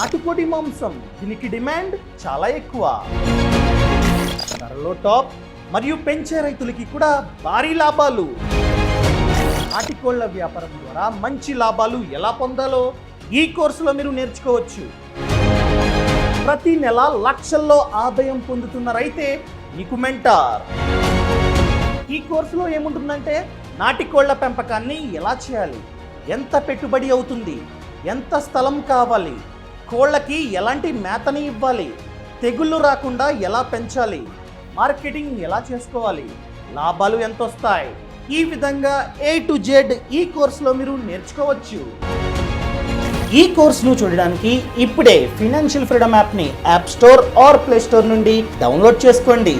నాటుకోడి మాంసం, దీనికి డిమాండ్ చాలా ఎక్కువ. ధరలో టాప్ మరియు పెంచే రైతులకి కూడా భారీ లాభాలు. నాటికోళ్ల వ్యాపారం ద్వారా మంచి లాభాలు ఎలా పొందాలో ఈ కోర్సులో మీరు నేర్చుకోవచ్చు. ప్రతి నెల లక్షల్లో ఆదాయం పొందుతున్న రైతే మీకు మెంటార్. ఈ కోర్సులో ఏముంటుందంటే నాటికోళ్ల పెంపకాన్ని ఎలా చేయాలి, ఎంత పెట్టుబడి అవుతుంది, ఎంత స్థలం కావాలి, కోళ్ళకి ఎలాంటి మేతని ఇవ్వాలి, తెగుళ్ళు రాకుండా ఎలా పెంచాలి, మార్కెటింగ్ ఎలా చేసుకోవాలి, లాభాలు ఎంత వస్తాయి, ఈ విధంగా A to Z ఈ కోర్సులో మీరు నేర్చుకోవచ్చు. ఈ కోర్సును చూడడానికి ఇప్పుడే ఫైనాన్షియల్ ఫ్రీడమ్ యాప్ని app store or play store నుండి డౌన్లోడ్ చేసుకోండి.